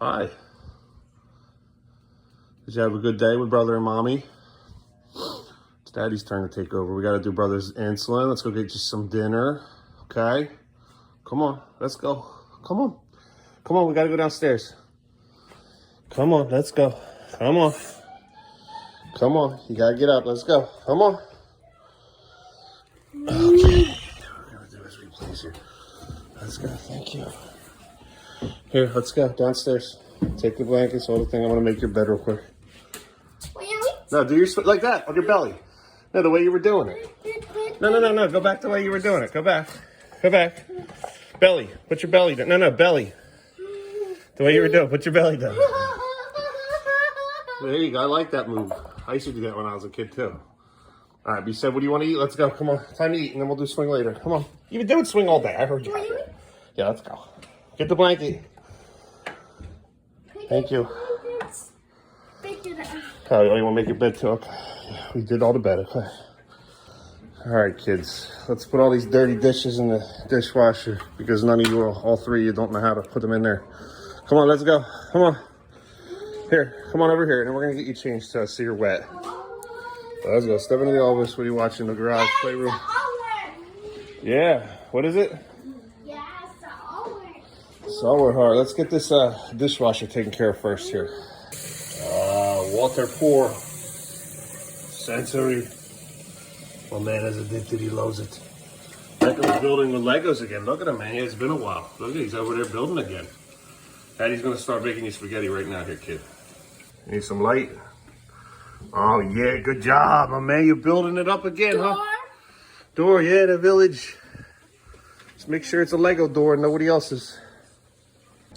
Hi. Did you have a good day with brother and mommy? It's daddy's turn to take over. We got to do brother's insulin. Let's go get you some dinner. Okay? Come on. Let's go. Come on. Come on. We got to go downstairs. Come on. Let's go. Come on. Come on. You got to get up. Let's go. Come on. Okay. We're going to do as we please here. Let's go. Thank you. Here, let's go downstairs. Take the blankets, all the thing. I'm going to make your bed real quick. Really? No, do your like that on your belly. No, the way you were doing it. No. Go back the way you were doing it. Go back. Go back. Belly. Put your belly down. No, belly. The way you were doing. Put your belly down. There you go. I like that move. I used to do that when I was a kid too. All right, you said, what do you want to eat? Let's go. Come on. Time to eat, and then we'll do swing later. Come on. You've been doing swing all day. I heard you. Yeah, let's go. Get the blanket. Thank you. Oh, you want to make your bed too? Okay. Yeah, we did all the bed. Okay. All right, kids. Let's put all these dirty dishes in the dishwasher because none of you, all three of you, don't know how to put them in there. Come on, let's go. Come on. Here, come on over here, and then we're going to get you changed so you're wet. So let's go. Step into the office. What are you watching? The garage playroom? Yeah. What is it? Solid hard. Let's get this dishwasher taken care of first here. Water pour. Sensory. My man is addicted. He loves it. Beckham's building with Legos again. Look at him, man. It's been a while. Look at he's over there building again. Daddy's going to start making you spaghetti right now here, kid. You need some light? Oh, yeah. Good job, my man. You're building it up again, huh? Door, yeah, the village. Just make sure it's a Lego door and nobody else's.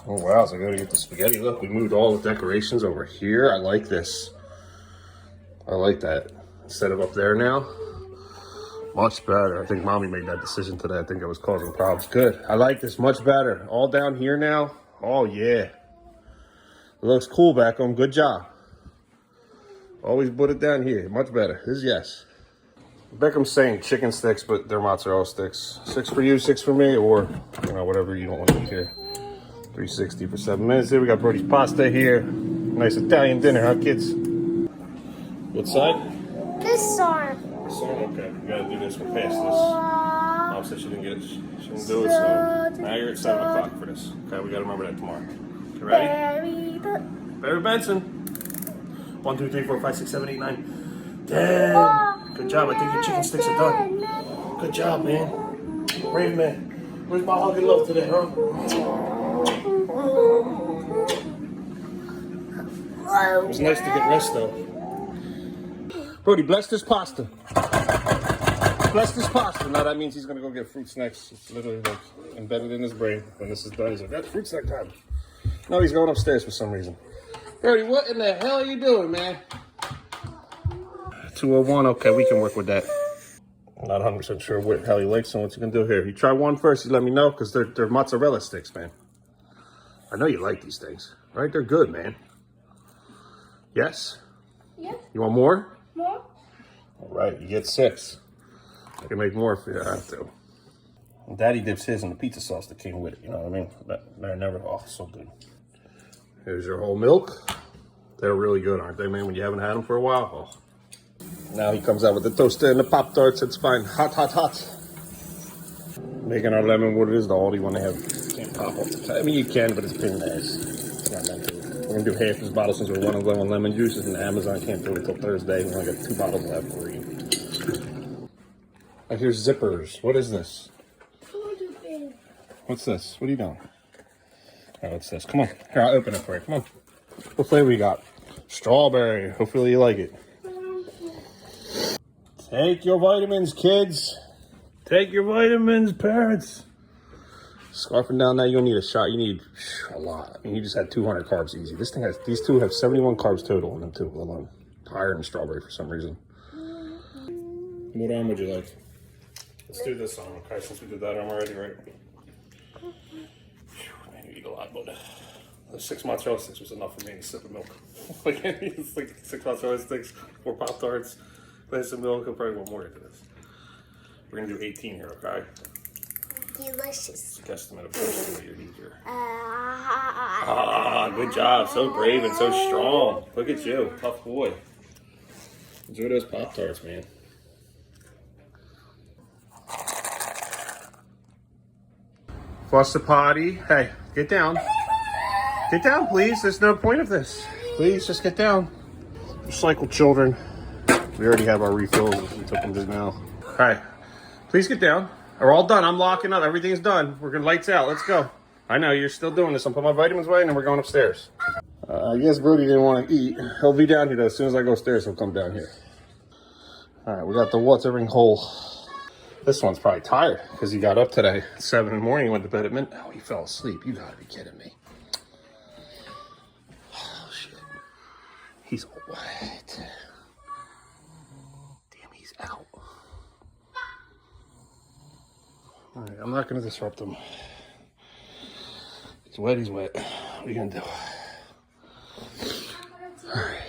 Oh, wow, so I gotta get the spaghetti. Look, we moved all the decorations over here. I like this. I like that. Instead of up there now. Much better. I think mommy made that decision today. I think it was causing problems. Good. I like this much better. All down here now. Oh, yeah. It looks cool, Beckham. Good job. Always put it down here. Much better. This is yes. Beckham's saying chicken sticks, but they're mozzarella sticks. 6 for you, 6 for me, or, you know, whatever you don't want to eat here. $3.60 for 7 minutes. Here we got Brody's pasta here. Nice Italian dinner, huh, kids? What side? This side. This side? Okay. We gotta do this one fast. This. Mom said she didn't get it. She didn't do it, so now you're at 7 o'clock for this. Okay, we gotta remember that tomorrow. You ready? Barry Benson. 1, 2, 3, 4, 5, 6, 7, 8, 9, 10. Good job. I think your chicken sticks are done. Good job, man. Brave man. Where's my hug and love today, huh? It was nice to get rest, though. Brody, bless this pasta. Bless this pasta. Now that means he's going to go get fruit snacks. It's literally like embedded in his brain. When this is done, he's like, that's fruit snack time. No, he's going upstairs for some reason. Brody, what in the hell are you doing, man? 201, okay, we can work with that. I'm not 100% sure how he likes them, what you can do here. You try one first, you let me know, because they're mozzarella sticks, man. I know you like these things, right? They're good, man. Yes? Yeah. You want more? More? All right, you get 6. I can make more if you have to. Daddy dips his in the pizza sauce that came with it, you know what I mean? They're never, oh, so good. Here's your whole milk. They're really good, aren't they, man? When you haven't had them for a while. Oh. Now he comes out with the toaster and the Pop-Tarts. It's fine. Hot, hot, hot. Making our lemon what it is, the Aldi one they have. Can't pop off the top. I mean, you can, but it's pain in the ass. It's not meant to. We're going to do half this bottle since we're running low on lemon juices, and Amazon can't do it until Thursday. We only got 2 bottles left for you. Right, here's zippers. What is this? What's this? What are you doing? Oh, what's this? Come on. Here, I'll open it for you. Come on. What flavor you got? Strawberry. Hopefully you like it. Take your vitamins, kids. Take your vitamins, parents. Scarfing down that, you don't need a shot. You need a lot. I mean, you just had 200 carbs easy. This thing has, these two have 71 carbs total in them too, alone. Higher than strawberry for some reason. What arm would you like? Let's do this arm, okay? Since we did that arm already, right? Man, you eat a lot, but the 6 mozzarella sticks was enough for me to sip of milk. Like, it's like 6 mozzarella sticks, 4 Pop-Tarts, glass of milk. I'll probably want more into this. We're gonna do 18 here, okay? Delicious. Guesstimate of what your needs here. Good job. So brave and so strong. Look at you. Tough boy. Enjoy those Pop-Tarts, man. Flush the potty. Hey, get down. Get down, please. There's no point of this. Please, just get down. Recycle children. We already have our refills. We took them just now. Hey, please get down. We're all done. I'm locking up. Everything's done. We're going to lights out. Let's go. I know, you're still doing this. I'm putting my vitamins away and then we're going upstairs. I guess Brody didn't want to eat. He'll be down here though. As soon as I go upstairs, he'll come down here. All right, we got the watering hole. This one's probably tired because he got up today at 7 in the morning. He went to bed at midnight. Oh, he fell asleep. You gotta be kidding me. Oh, shit. He's what? Damn, he's out. All right, I'm not gonna disrupt him. He's wet, he's wet. What are you gonna do? All right.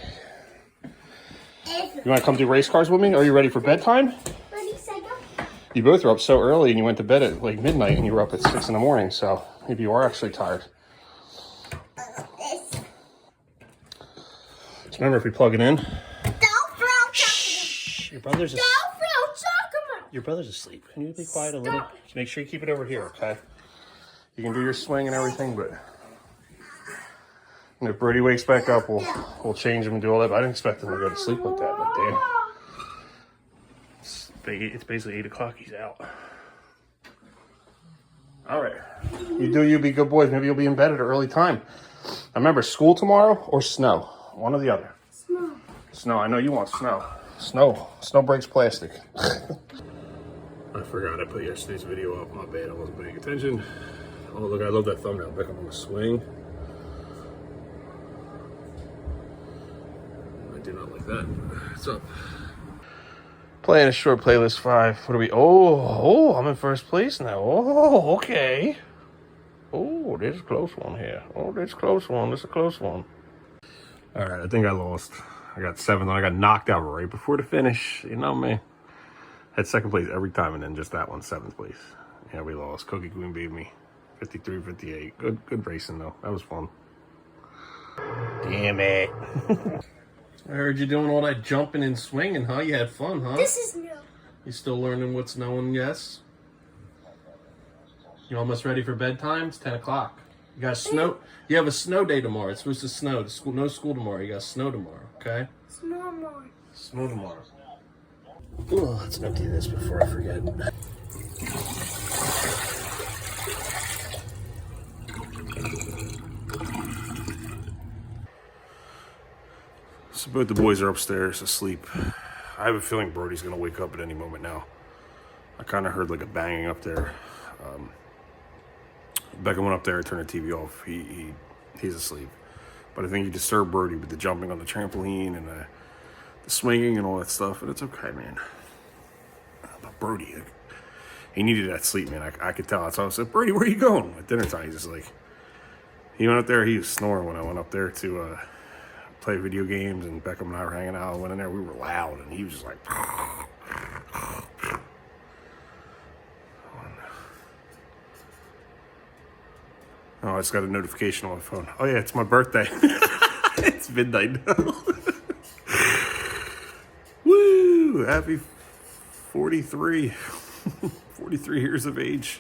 You wanna come do race cars with me? Are you ready for bedtime? You both were up so early and you went to bed at like midnight and you were up at 6 in the morning, so maybe you are actually tired. Just remember, if we plug it in. Shh, your brother's asleep. Your brother's asleep. Can you be quiet a little? Just make sure you keep it over here, okay? You can do your swing and everything, but and if Brody wakes back up, we'll change him and do all that. But I didn't expect him to go to sleep like that, but damn. It's basically 8 o'clock. He's out. All right. You do you, be good boys. Maybe you'll be in bed at an early time. Remember, school tomorrow or snow. One or the other. Snow. Snow. I know you want snow. Snow. Snow breaks plastic. I forgot I put yesterday's video up. My bad. I wasn't paying attention. Oh, look. I love that thumbnail. Beckham on the swing. I do not like that. What's up? Playing a short playlist 5. What are we? Oh, I'm in first place now. Oh, okay. Oh, there's a close one here. Oh, there's a close one. There's a close one. All right, I think I lost. I got 7th. I got knocked out right before the finish. You know me. Had 2nd place every time, and then just that one, 7th place. Yeah, we lost. Cookie Queen beat me. 53-58. Good racing, though. That was fun. Damn it. I heard you doing all that jumping and swinging, huh? You had fun, huh? This is new. You still learning what's known, yes? You almost ready for bedtime? It's 10 o'clock. You got snow. You have a snow day tomorrow. It's supposed to snow. No school tomorrow. You got snow tomorrow, okay? Snow more. Snow tomorrow. Ooh, let's empty this before I forget. So both the boys are upstairs asleep. I have a feeling Brody's gonna wake up at any moment now. I kind of heard like a banging up there. Beckham went up there and turned the TV off. He's asleep. But I think he disturbed Brody with the jumping on the trampoline and the swinging and all that stuff. And it's okay, man. But Brody, he needed that sleep, man. I could tell. So I said, Brody, where are you going? At dinner time, he's just like, he went up there. He was snoring when I went up there to play video games, and Beckham and I were hanging out. I went in there, we were loud, and he was just like, oh, I just got a notification on my phone. Oh yeah, it's my birthday. It's midnight now. Woo! Happy 43. 43 years of age.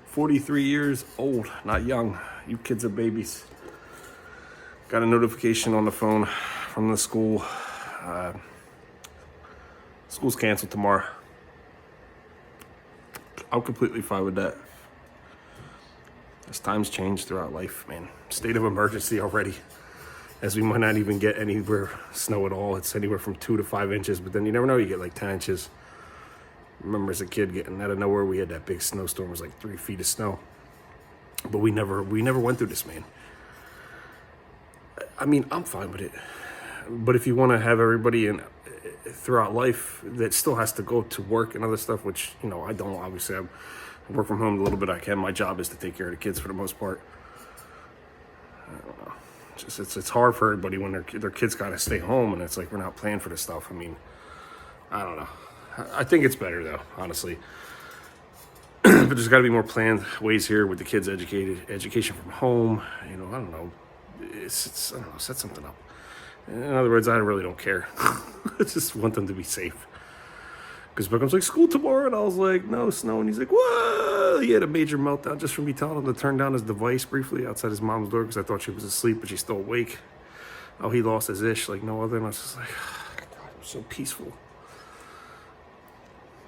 43 years old, not young. You kids are babies. Got a notification on the phone from the school. School's canceled tomorrow. I'm completely fine with that. As times change throughout life, man. State of emergency already. As we might not even get anywhere snow at all. It's anywhere from 2 to 5 inches, but then you never know, you get like 10 inches. Remember as a kid getting out of nowhere, we had that big snowstorm. It was like 3 feet of snow. But we never went through this, man. I mean, I'm fine with it. But if you want to have everybody in throughout life that still has to go to work and other stuff, which, you know, I don't, obviously. I work from home a little bit I can. My job is to take care of the kids for the most part. I don't know. It's hard for everybody when their kids got to stay home, and it's like we're not playing for this stuff. I mean, I don't know. I think it's better, though, honestly. But there's got to be more planned ways here with the kids education from home. You know, I don't know. I don't know, set something up. In other words, I really don't care. I just want them to be safe. Because Beckham's like, school tomorrow, and I was like, no, snow. And he's like, what? He had a major meltdown just from me telling him to turn down his device briefly outside his mom's door because I thought she was asleep, but she's still awake. Oh, he lost his ish like no other, and I was just like, God, it was so peaceful.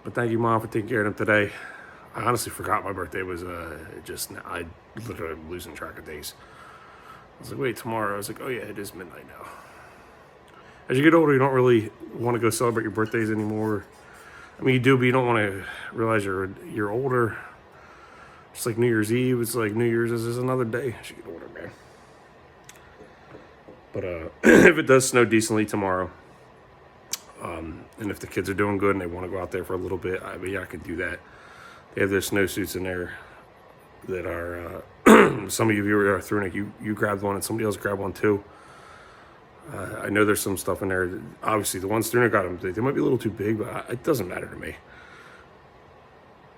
But thank you, Mom, for taking care of him today. I honestly forgot my birthday was I literally am losing track of days. I was like, wait, tomorrow. I was like, oh yeah, it is midnight now. As you get older, you don't really want to go celebrate your birthdays anymore. I mean, you do, but you don't want to realize you're older. It's like New Year's Eve. It's like New Year's is another day as you get older, man. But if it does snow decently tomorrow, and if the kids are doing good and they want to go out there for a little bit, I mean, I could do that. They have their snowsuits in there that are, some of you are through it. You grabbed one and somebody else grabbed one too. I know there's some stuff in there. Obviously, the ones Sterner got them, they might be a little too big, but it doesn't matter to me.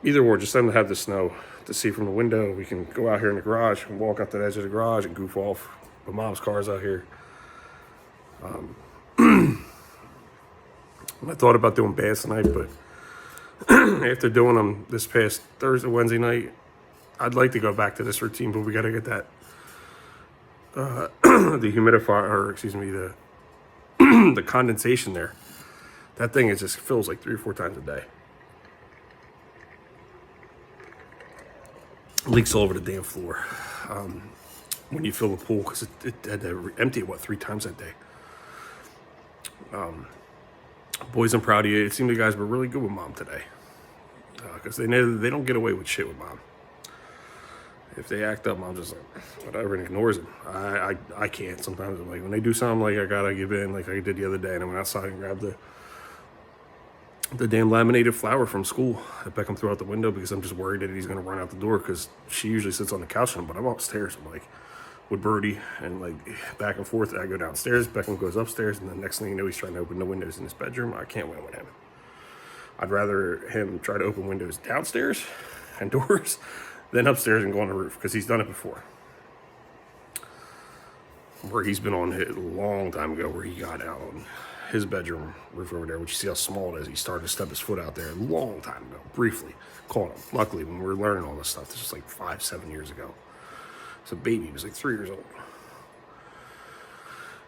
Either or, just let them have the snow to see from the window. We can go out here in the garage and walk out to the edge of the garage and goof off. My mom's car's out here. I thought about doing baths tonight, but after doing them this past Thursday, Wednesday night, I'd like to go back to this routine, but we got to get that the humidifier, or excuse me, the condensation there. That thing, it just fills like 3 or 4 times a day. Leaks all over the damn floor when you fill the pool, because it had to empty it 3 times that day. Boys, I'm proud of you. It seemed you guys were really good with Mom today, because they know they don't get away with shit with Mom. If they act up, Mom's just like, whatever, and ignores it. I can't. Sometimes I'm like, when they do something, like I gotta give in, like I did the other day, and I went outside and grabbed the damn laminated flower from school that Beckham threw out the window because I'm just worried that he's gonna run out the door, because she usually sits on the couch, but I'm upstairs. I'm like with Brody and like back and forth. I go downstairs, Beckham goes upstairs, and the next thing you know, he's trying to open the windows in his bedroom. I can't win with him. I'd rather him try to open windows downstairs and doors than upstairs and go on the roof, because he's done it before. Where he's been on it a long time ago, where he got out on his bedroom roof over there, which you see how small it is. He started to step his foot out there a long time ago, briefly. Caught him. Luckily, when we were learning all this stuff, this was like 5-7 years ago. It's a baby. He was like 3 years old.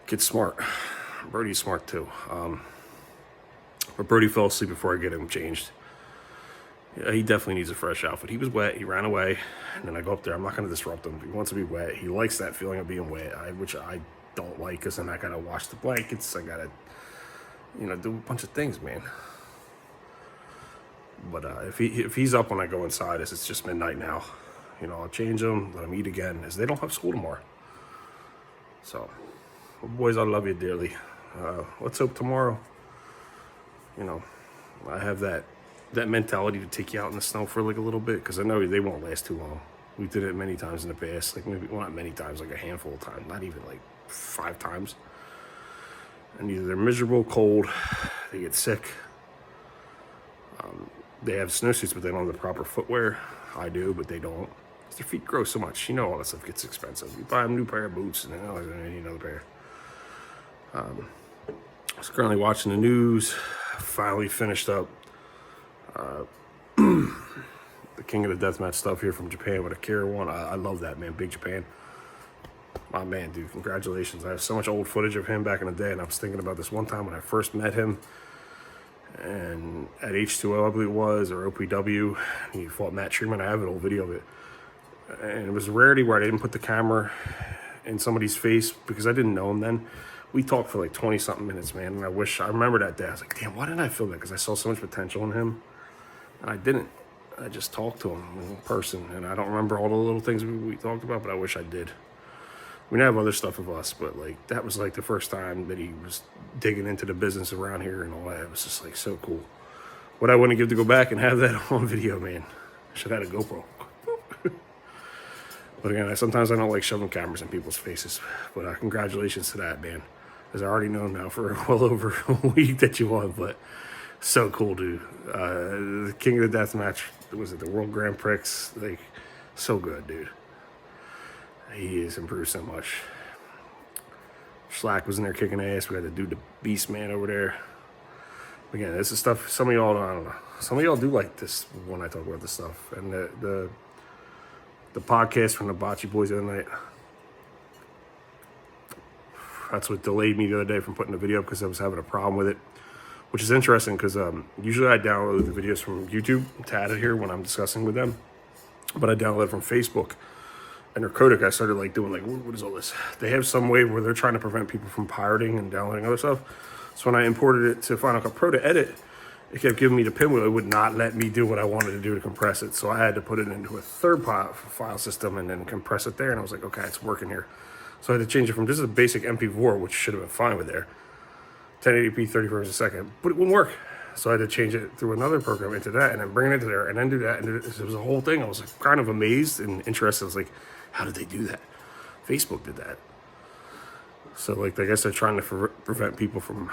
Kid's smart. Brody's smart too. But Brody fell asleep before I get him changed. Yeah, he definitely needs a fresh outfit. He was wet. He ran away. And then I go up there. I'm not going to disrupt him. He wants to be wet. He likes that feeling of being wet, which I don't like, because then I got to wash the blankets. I got to, do a bunch of things, man. But if he's up when I go inside, as it's just midnight now, I'll change him, let him eat again, as they don't have school tomorrow. So, boys, I love you dearly. Let's hope tomorrow, I have that mentality to take you out in the snow for like a little bit, because I know they won't last too long. We did it many times in the past, like maybe, well, not many times, like a handful of times, not even like 5 times. And either they're miserable, cold, they get sick. They have snowsuits, but they don't have the proper footwear. I do, but they don't. Their feet grow so much. All that stuff gets expensive. You buy them a new pair of boots, and then I need another pair. I was currently watching the news. Finally finished up the King of the Deathmatch stuff here from Japan with Akira one. I love that, man. Big Japan. My man, dude. Congratulations. I have so much old footage of him back in the day, and I was thinking about this one time when I first met him. And at H2O, I believe it was, or OPW, he fought Matt Sherman. I have an old video of it. And it was a rarity where I didn't put the camera in somebody's face, because I didn't know him then. We talked for like 20-something minutes, man. And I remember that day. I was like, damn, why didn't I film that? Because I saw so much potential in him. And I didn't. I just talked to him in person. And I don't remember all the little things we talked about, but I wish I did. We have other stuff of us, but like that was like the first time that he was digging into the business around here and all that. It was just like so cool. What I wouldn't give to go back and have that on video, man. I should have had a GoPro. But again, sometimes I don't like shoving cameras in people's faces. But congratulations to that, man. As I already know now for well over a week that you won. But so cool, dude. The King of the Deathmatch, was it the World Grand Prix? Like, so good, dude. He has improved so much. Slack was in there kicking ass. We had the dude, the Beast Man over there. Again, this is stuff some of y'all, I don't know. Some of y'all do like this when I talk about this stuff. And the podcast from the Bocce Boys the other night, that's what delayed me the other day from putting the video up because I was having a problem with it. Which is interesting because usually I download the videos from YouTube to add it here when I'm discussing with them. But I download it from Facebook. And their codec, I started like doing like, what is all this? They have some way where they're trying to prevent people from pirating and downloading other stuff. So when I imported it to Final Cut Pro to edit, it kept giving me the pinwheel. It would not let me do what I wanted to do to compress it. So I had to put it into a third file system and then compress it there. And I was like, okay, it's working here. So I had to change it from just a basic MP4, which should have been fine with there, 1080p, 30 frames a second, but it wouldn't work. So I had to change it through another program into that and then bring it into there and then do that. And it was a whole thing. I was like kind of amazed and interested. I was like, how did they do that? Facebook did that. So like, I guess they're trying to prevent people from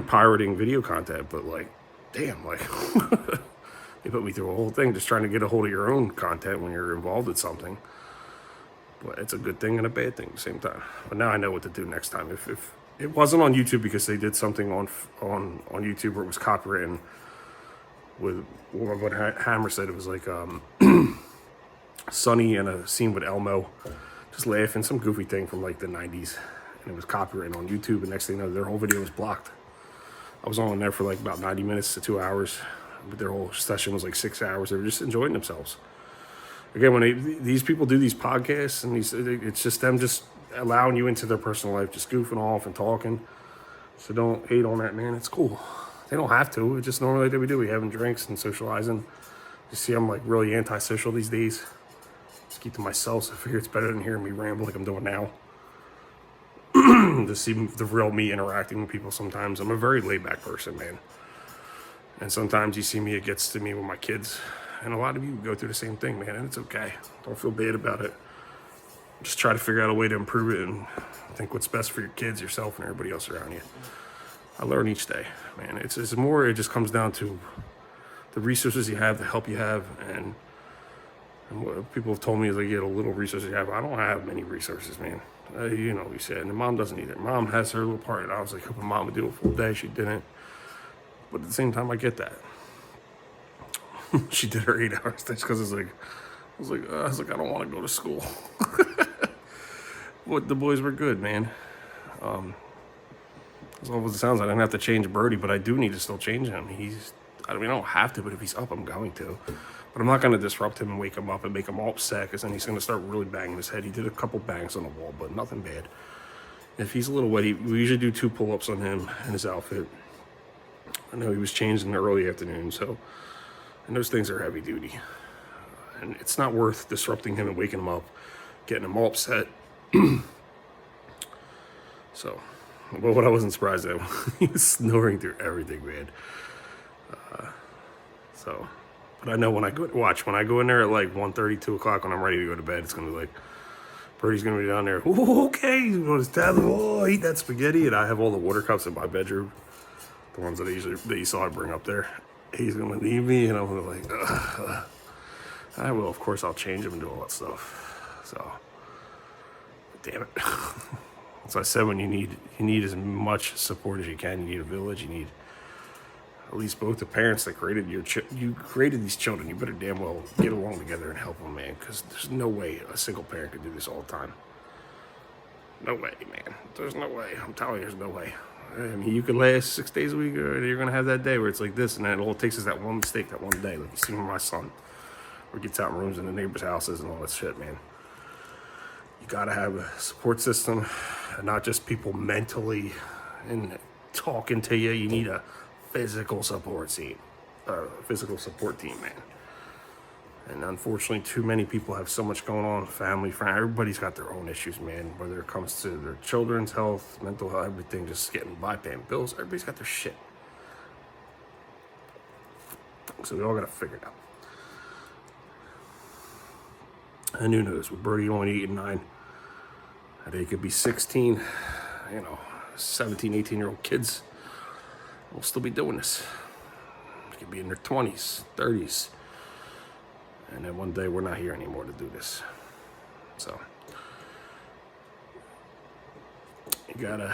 pirating video content, but like, damn, like they put me through a whole thing just trying to get a hold of your own content when you're involved with something. But it's a good thing and a bad thing at the same time. But now I know what to do next time. If it wasn't on YouTube because they did something on YouTube where it was copywritten with what Hammer said. It was like Sonny and a scene with Elmo just laughing, some goofy thing from like the 90s. And it was copywritten on YouTube. And next thing you know, their whole video was blocked. I was on there for like about 90 minutes to 2 hours. But their whole session was like 6 hours. They were just enjoying themselves. Again, when these people do these podcasts, and it's just them just allowing you into their personal life, just goofing off and talking. So don't hate on that, man. It's cool. They don't have to. It's just normally like we do. We having drinks and socializing. You see, I'm like really antisocial these days. Just keep to myself. So I figure it's better than hearing me ramble like I'm doing now. To see the real me interacting with people sometimes. I'm a very laid back person, man. And sometimes you see me, it gets to me with my kids. And a lot of you go through the same thing, man, and it's okay. Don't feel bad about it. Just try to figure out a way to improve it and think what's best for your kids, yourself, and everybody else around you. I learn each day, man. It's more, it just comes down to the resources you have, the help you have, and what people have told me is like, you get a little resources you have. I don't have many resources, man. You know what we said, and Mom doesn't either. Mom has her little part, and I was like, hoping Mom would do a full day. She didn't. But at the same time, I get that. She did her 8 hours just because I was like, I don't want to go to school. But the boys were good, man. As all as it sounds, I didn't have to change Brody, but I do need to still change him. I don't have to, but if he's up, I'm going to. But I'm not going to disrupt him and wake him up and make him all upset, because then he's going to start really banging his head. He did a couple bangs on the wall, but nothing bad. If he's a little wet, we usually do 2 pull-ups on him and his outfit. I know he was changed in the early afternoon, so... And those things are heavy duty. And it's not worth disrupting him and waking him up, getting him all upset. So, but what I wasn't surprised at, he was snoring through everything, man. But I know when I go in there at like 1:30, 2 o'clock when I'm ready to go to bed, it's going to be like, Brody's going to be down there, ooh, okay, he's going to his tablet, oh, eat that spaghetti. And I have all the water cups in my bedroom, the ones that you saw I bring up there. He's going to leave me, and I'm going to like, ugh. I will, of course, I'll change him and do all that stuff. So, damn it. So I said, when you need as much support as you can. You need a village. You need at least both the parents that created you created these children. You better damn well get along together and help them, man, because there's no way a single parent could do this all the time. No way, man. There's no way. I'm telling you, there's no way. I mean, you could last 6 days a week, or you're going to have that day where it's like this, and then all it takes is that one mistake, that one day. Like you see with my son, where he gets out in rooms in the neighbors' houses and all that shit, man. You got to have a support system, and not just people mentally and talking to you. You need a physical support team, man. And unfortunately, too many people have so much going on, family, friend. Everybody's got their own issues, man. Whether it comes to their children's health, mental health, everything, just getting by, paying bills. Everybody's got their shit. So we all got to figure it out. And who knows, with Brody only 8 and 9, they could be 16, 17, 18-year-old kids. We'll still be doing this. They could be in their 20s, 30s. And then one day we're not here anymore to do this. So, You gotta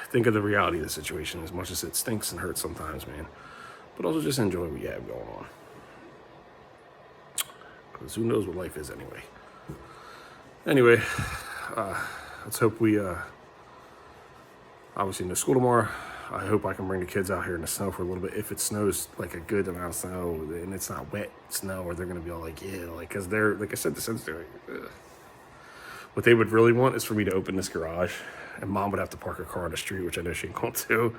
think of the reality of the situation, as much as it stinks and hurts sometimes, man. But also just enjoy what you have going on. Because who knows what life is anyway. Anyway, let's hope we, obviously no school tomorrow. I hope I can bring the kids out here in the snow for a little bit. If it snows like a good amount of snow and it's not wet snow, or they're going to be all like, yeah, like, because they're, like I said, the sense they're like, ugh. What they would really want is for me to open this garage, and Mom would have to park her car on the street, which I know she ain't going to.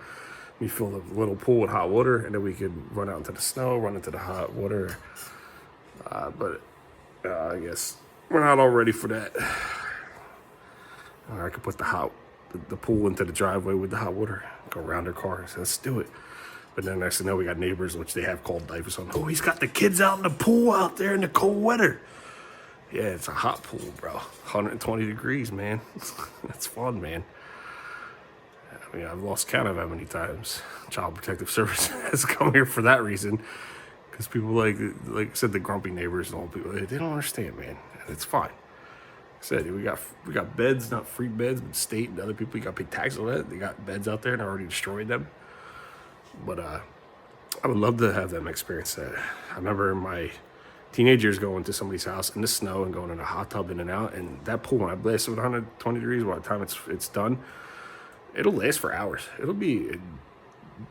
We fill the little pool with hot water, and then we could run out into the snow, run into the hot water. But I guess we're not all ready for that. Or I could put the pool into the driveway with the hot water, go around their car. So let's do it. But then next thing you know, we got neighbors, which they have called diapers on. Oh, he's got the kids out in the pool out there in the cold weather. Yeah, it's a hot pool, bro. 120 degrees, man. That's fun, man. I mean, I've lost count of how many times Child Protective Service has come here for that reason. Because people like I said, the grumpy neighbors and all people, they don't understand, man. And it's fine. Said we got beds, not free beds, but state and other people, you got to pay taxes on that. They got beds out there and I already destroyed them. But I would love to have them experience that. I remember in my teenage years going to somebody's house in the snow and going in a hot tub in and out, and that pool, when I blast it with 120 degrees, by the time it's done, it'll last for hours. It'll be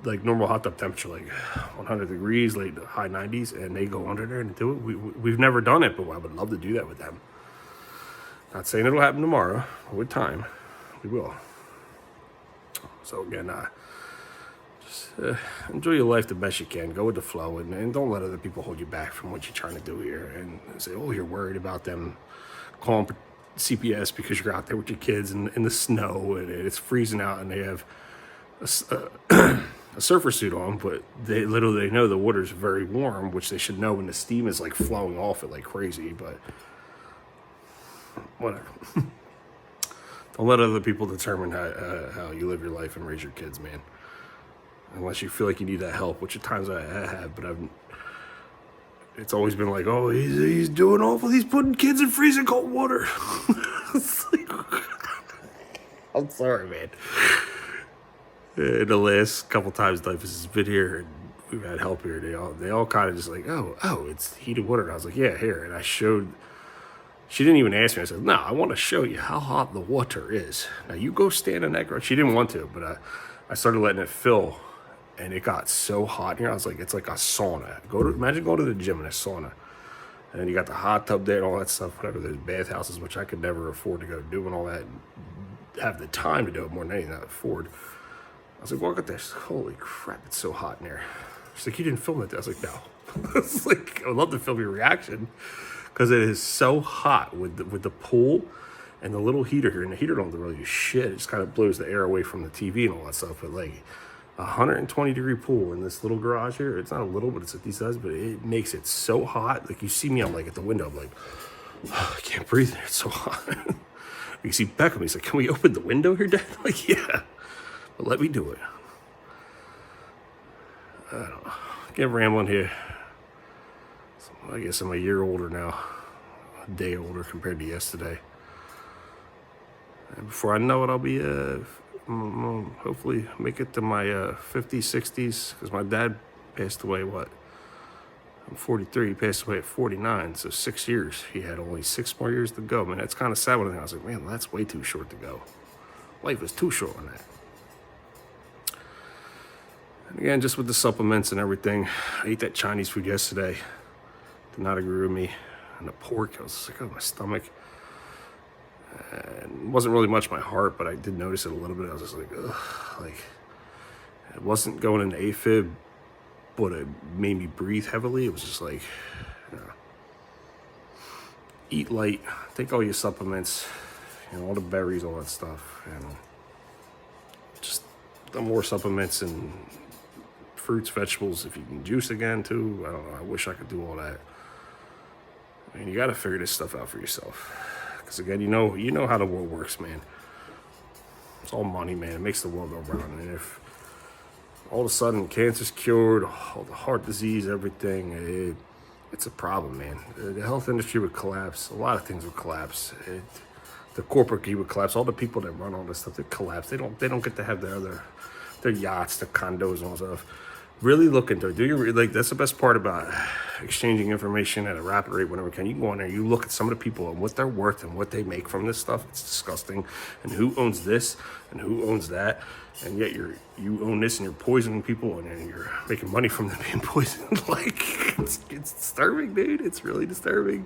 like normal hot tub temperature, like 100 degrees, late high 90s, and they go under there and do it. We've never done it, but I would love to do that with them. Not saying it'll happen tomorrow, but with time, we will. So again, just enjoy your life the best you can. Go with the flow, and don't let other people hold you back from what you're trying to do here. And say, oh, you're worried about them calling CPS because you're out there with your kids in the snow and it's freezing out, and they have a surfer suit on, but they know the water's very warm, which they should know when the steam is like flowing off it like crazy. But whatever. Don't let other people determine how you live your life and raise your kids, man. Unless you feel like you need that help, which at times I have, but it's always been like, oh, he's doing awful. He's putting kids in freezing cold water. I'm sorry, man. The last couple times Dyfus has been here and we've had help here, they all kind of just like, oh, it's heated water. And I was like, yeah, here. And I showed. She didn't even ask me. I said, no, I want to show you how hot the water is. Now, you go stand in that garage. She didn't want to, but I started letting it fill, and it got so hot in here. I was like, it's like a sauna. Imagine going to the gym in a sauna. And then you got the hot tub there and all that stuff, whatever, those bathhouses, which I could never afford to go do and all that, and have the time to do it more than anything I afford. I was like, look at this. Holy crap, it's so hot in there. She's like, you didn't film it. I was like, no. I was like, I would love to film your reaction. Because it is so hot with the pool and the little heater here. And the heater don't really do shit. It just kind of blows the air away from the TV and all that stuff. But like 120 degree pool in this little garage here. It's not a little, but it's a decent size. But it makes it so hot. Like you see me, I'm like at the window. I'm like, oh, I can't breathe there. It's so hot. You see Beckham. He's like, can we open the window here, Dad? I'm like, yeah. But let me do it. I don't know. Get rambling here. I guess I'm a year older now, a day older compared to yesterday. And before I know it, I'll be, hopefully make it to my 50s, 60s, because my dad passed away, I'm 43, he passed away at 49, so 6 years. He had only 6 more years to go. Man, that's kind of sad when I was like, man, that's way too short to go. Life is too short on that. And again, just with the supplements and everything, I ate that Chinese food yesterday. Did not agree with me. And the pork, I was sick of my stomach. And it wasn't really much my heart, but I did notice it a little bit. I was just like, ugh. Like, it wasn't going into AFib, but it made me breathe heavily. It was just like, you know, eat light, take all your supplements, all the berries, all that stuff. And just the more supplements and fruits, vegetables, if you can juice again too. I don't know. I wish I could do all that. I mean, you got to figure this stuff out for yourself. Because again, you know how the world works, man. It's all money, man. It makes the world go round. And if all of a sudden cancer's cured, all the heart disease, everything, it's a problem, man. The health industry would collapse. A lot of things would collapse. the corporate geek would collapse. All the people that run all this stuff, they collapse. They don't get to have their yachts, their condos, and all stuff. Really look into it. That's the best part about exchanging information at a rapid rate whenever you can. You go on there, you look at some of the people and what they're worth and what they make from this stuff. It's disgusting. And who owns this and who owns that. And yet you own this and you're poisoning people and then you're making money from them being poisoned. Like, it's disturbing, dude. It's really disturbing.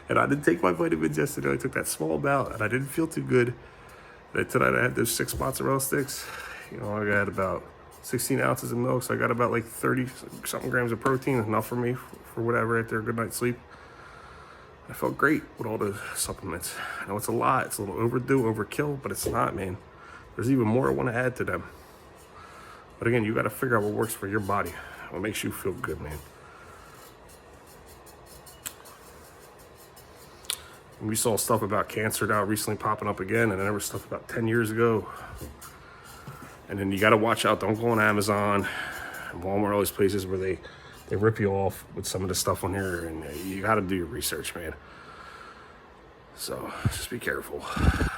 And I didn't take my vitamins yesterday. I took that small amount and I didn't feel too good. And tonight I had those 6 mozzarella sticks. You know, I got about 16 ounces of milk, so I got about like 30 something grams of protein, enough for me for whatever after a good night's sleep. I felt great with all the supplements. I know it's a lot, it's a little overdue, overkill, but it's not, man. There's even more I want to add to them. But again, you got to figure out what works for your body, what makes you feel good, man. And we saw stuff about cancer now recently popping up again, and then there was stuff about 10 years ago. And then you got to watch out. Don't go on Amazon and Walmart, all these places where they rip you off with some of the stuff on here. And you got to do your research, man. So just be careful.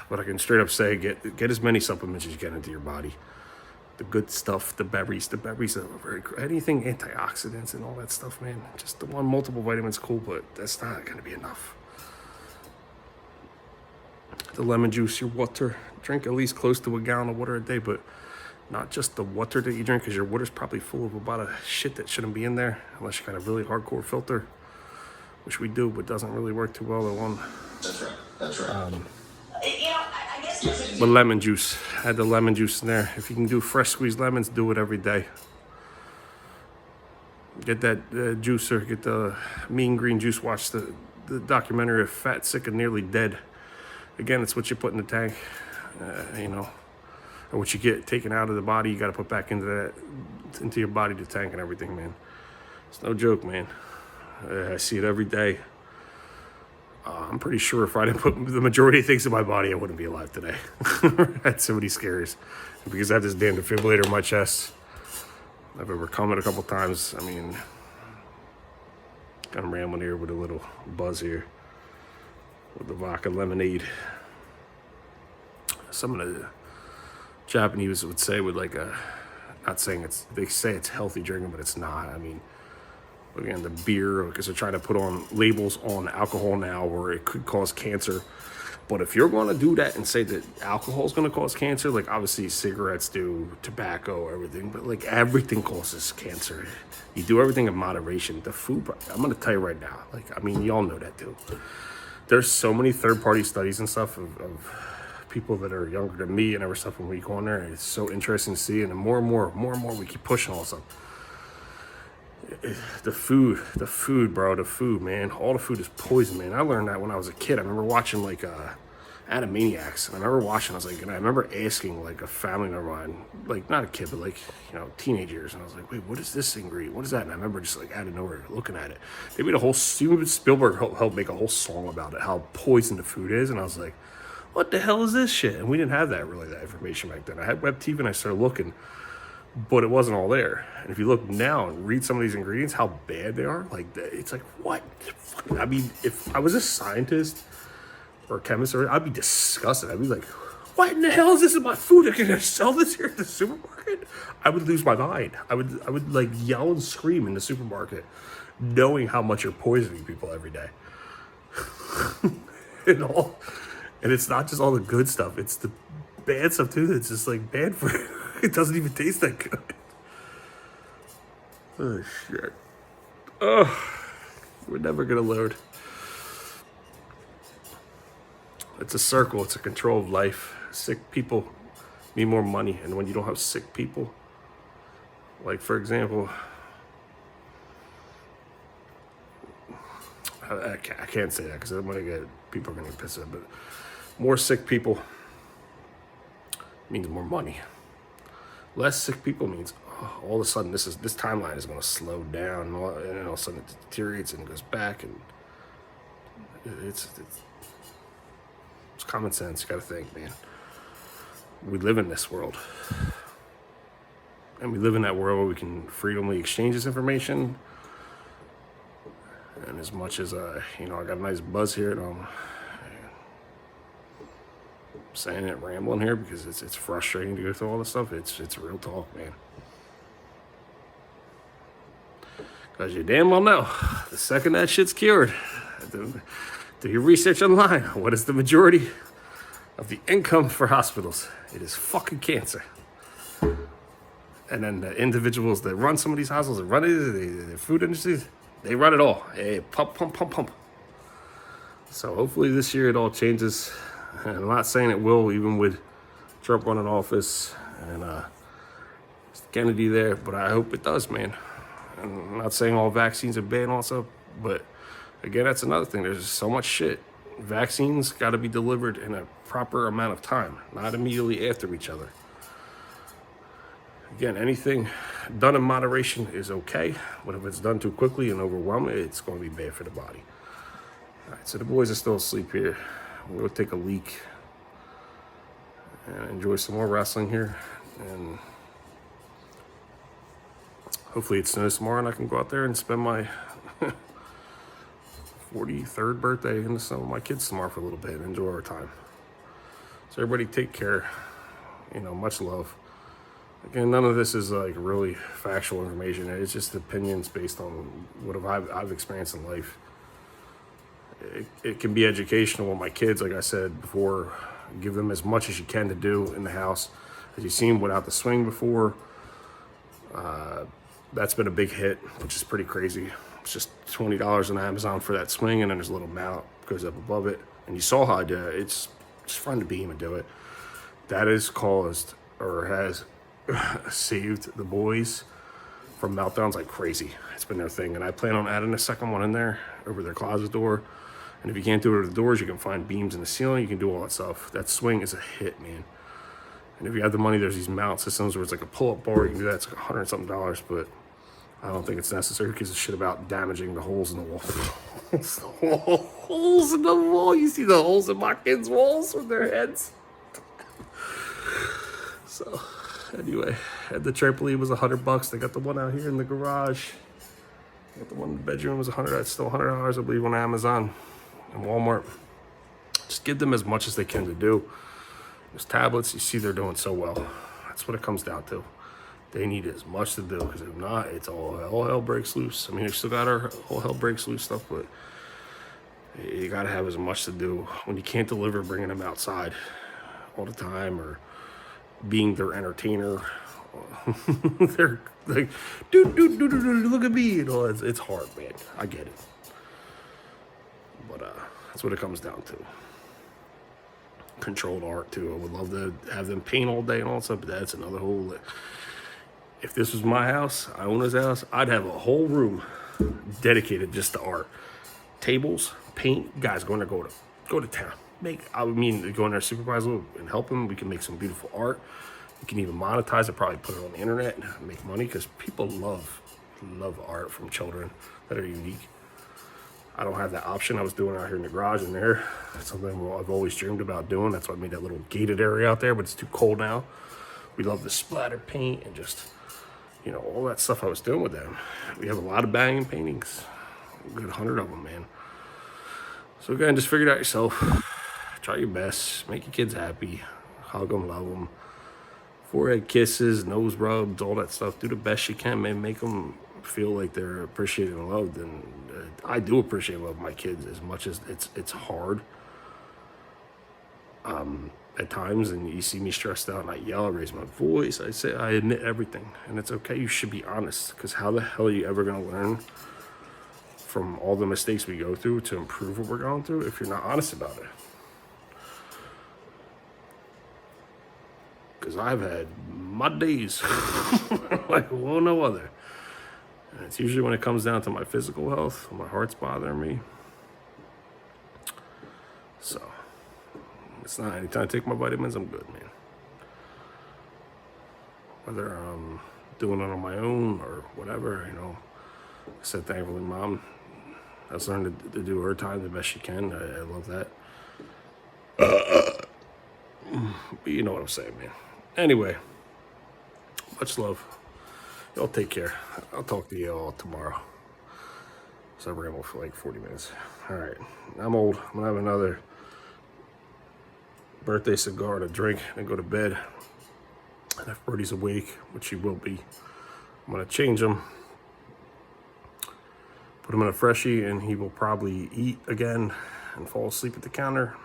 But I can straight up say, get as many supplements as you can into your body. The good stuff, the berries are very good. Anything antioxidants and all that stuff, man. Just the one multiple vitamins, cool, but that's not going to be enough. The lemon juice, your water. Drink at least close to a gallon of water a day, but not just the water that you drink, because your water's probably full of a lot of shit that shouldn't be in there, unless you got a really hardcore filter, which we do, but doesn't really work too well. That's right. I guess with lemon juice, add the lemon juice in there. If you can do fresh squeezed lemons, do it every day. Get that juicer, get the Mean Green Juice. Watch the documentary of Fat, Sick, and Nearly Dead. Again, it's what you put in the tank, or what you get taken out of the body, you got to put back into your body, the tank and everything, man. It's no joke, man. I see it every day. I'm pretty sure if I didn't put the majority of things in my body, I wouldn't be alive today. I had so many scares. Because I have this damn defibrillator in my chest. I've overcome it a couple times. I mean, kind of rambling here with a little buzz here with the vodka lemonade. Some of the Japanese would say with like not saying they say it's healthy drinking, but it's not. I mean, again, the beer, because they're trying to put on labels on alcohol now where it could cause cancer. But if you're going to do that and say that alcohol is going to cause cancer, like obviously cigarettes do, tobacco, everything, but like everything causes cancer. You do everything in moderation. The food, I'm going to tell you right now, like, I mean, y'all know that too. There's so many third-party studies and stuff of people that are younger than me and every stuff when we go on there. It's so interesting to see, and more and more we keep pushing all this stuff. The food, bro, man. All the food is poison, man. I learned that when I was a kid. I remember watching like Animaniacs, and I remember watching. And I remember asking like a family member of mine, like not a kid, but like teenage years, and I was like, wait, what is this ingredient? What is that? And I remember just like out of nowhere looking at it. They made a whole Spielberg helped make a whole song about it, how poison the food is, and I was like, what the hell is this shit? And we didn't have that information back then. I had web TV and I started looking, but it wasn't all there. And if you look now and read some of these ingredients, how bad they are, like it's like, what? I mean, if I was a scientist or a chemist, I'd be disgusted. I'd be like, what in the hell is this in my food? Can I sell this here at the supermarket? I would lose my mind. I would like yell and scream in the supermarket, knowing how much you're poisoning people every day. And it's not just all the good stuff. It's the bad stuff too. It's just like bad for you. It doesn't even taste that good. Oh, shit. Oh, we're never going to load. It's a circle. It's a control of life. Sick people mean more money. And when you don't have sick people, like, for example, I can't say that because I'm going to get people are going to get pissed off. But more sick people means more money. Less sick people means all of a sudden this timeline is going to slow down, and then all of a sudden it deteriorates and goes back, and it's common sense. You got to think, man. We live in this world, and we live in that world where we can freely exchange this information. And as much as I got a nice buzz here, and saying it rambling here because it's frustrating to go through all this stuff. It's real talk, man. Because you damn well know, the second that shit's cured, do your research online. What is the majority of the income for hospitals? It is fucking cancer. And then the individuals that run some of these hospitals, that run it, the food industries, they run it all. Hey, pump, pump, pump, pump. So hopefully this year it all changes. And I'm not saying it will, even with Trump running office and Kennedy there, but I hope it does, man. And I'm not saying all vaccines are bad also, but again, that's another thing. There's so much shit. Vaccines got to be delivered in a proper amount of time, not immediately after each other. Again, anything done in moderation is okay, but if it's done too quickly and overwhelming, it's going to be bad for the body. All right, so the boys are still asleep here. We'll go take a leak and enjoy some more wrestling here. And hopefully it snows tomorrow and I can go out there and spend my 43rd birthday in the snow with my kids tomorrow for a little bit and enjoy our time. So everybody take care. Much love. Again, none of this is like really factual information. It's just opinions based on what I've experienced in life. It can be educational with my kids, like I said before. Give them as much as you can to do in the house. As you've seen without the swing before, that's been a big hit, which is pretty crazy. It's just $20 on Amazon for that swing, and then there's a little mount goes up above it. And you saw how I did it. It's fun to beam and do it. That has caused or has saved the boys from meltdowns like crazy. It's been their thing, and I plan on adding a second one in there over their closet door. And if you can't do it at the doors, you can find beams in the ceiling. You can do all that stuff. That swing is a hit, man. And if you have the money, there's these mount systems where it's like a pull-up bar. You can do that. It's like $100 something, but I don't think it's necessary because it's shit about damaging the holes in the wall. Holes in the wall. You see the holes in my kids' walls with their heads. So anyway, had the trampoline was $100. They got the one out here in the garage. Got the one in the bedroom was $100. That's still $100, I believe, on Amazon and Walmart. Just give them as much as they can to do. Those tablets, you see they're doing so well. That's what it comes down to. They need as much to do, because if not, it's all hell breaks loose. I mean, we still got our all hell breaks loose stuff, but you got to have as much to do. When you can't deliver, bringing them outside all the time or being their entertainer. They're like, dude, look at me. It's hard, man. I get it. But that's what it comes down to. Controlled art, too. I would love to have them paint all day and all that stuff, but that's another whole... If this was my house, I own this house, I'd have a whole room dedicated just to art. Tables, paint, guys go to town. Go in there, supervise a little and help them. We can make some beautiful art. We can even monetize it, probably put it on the internet and make money, because people love art from children that are unique. I don't have that option. I was doing it out here in the garage in there. It's something I've always dreamed about doing. That's why I made that little gated area out there, but it's too cold now. We love the splatter paint and just, all that stuff I was doing with them. We have a lot of banging paintings. A good 100 of them, man. So again, just figure it out yourself. Try your best. Make your kids happy. Hug them, love them. Forehead kisses, nose rubs, all that stuff. Do the best you can, man. Make them feel like they're appreciated and loved. And I do appreciate and love my kids as much as it's hard at times, and you see me stressed out and I yell, I raise my voice, I admit everything, and it's okay. You should be honest, because how the hell are you ever going to learn from all the mistakes we go through to improve what we're going through if you're not honest about it? Because I've had my days like no other. And it's usually when it comes down to my physical health, when my heart's bothering me. So, it's not anytime I take my vitamins, I'm good, man. Whether I'm doing it on my own or whatever, I said, thankfully, Mom has learned to do her time the best she can. I love that. But you know what I'm saying, man. Anyway, much love. Y'all take care. I'll talk to y'all tomorrow. So I rambled for like 40 minutes. All right. I'm old. I'm going to have another birthday cigar and a drink and go to bed. And if Brody's awake, which he will be, I'm gonna change him, put him in a freshie, and he will probably eat again and fall asleep at the counter.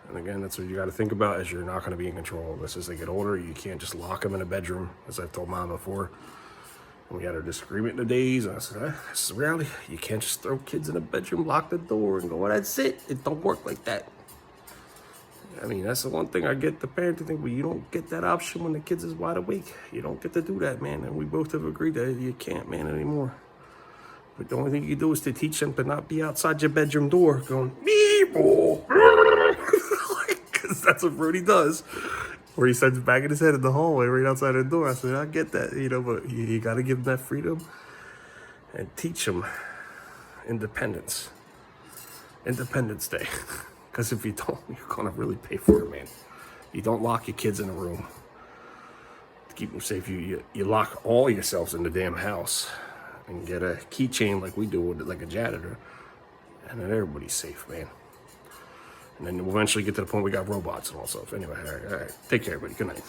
And again, that's what you got to think about, is you're not going to be in control of this as they get older. You can't just lock them in a bedroom, as I've told Mom before. And we had our disagreement in the days, and I said, this is reality. You can't just throw kids in a bedroom, lock the door, and go, well, that's it. It don't work like that. I mean, that's the one thing I get the parent to think, well, you don't get that option when the kids is wide awake. You don't get to do that, man. And we both have agreed that you can't, man, anymore. But the only thing you can do is to teach them to not be outside your bedroom door going, meeple. Because that's what Brody does. Where he starts banging his head in the hallway right outside the door. I said, I get that, but you got to give them that freedom and teach them independence. Independence Day. Because if you don't, you're going to really pay for it, man. You don't lock your kids in a room to keep them safe. You lock all yourselves in the damn house and get a keychain like we do with like a janitor, and then everybody's safe, man. And then we'll eventually get to the point we got robots and all stuff. Anyway, all right. Take care, everybody. Good night.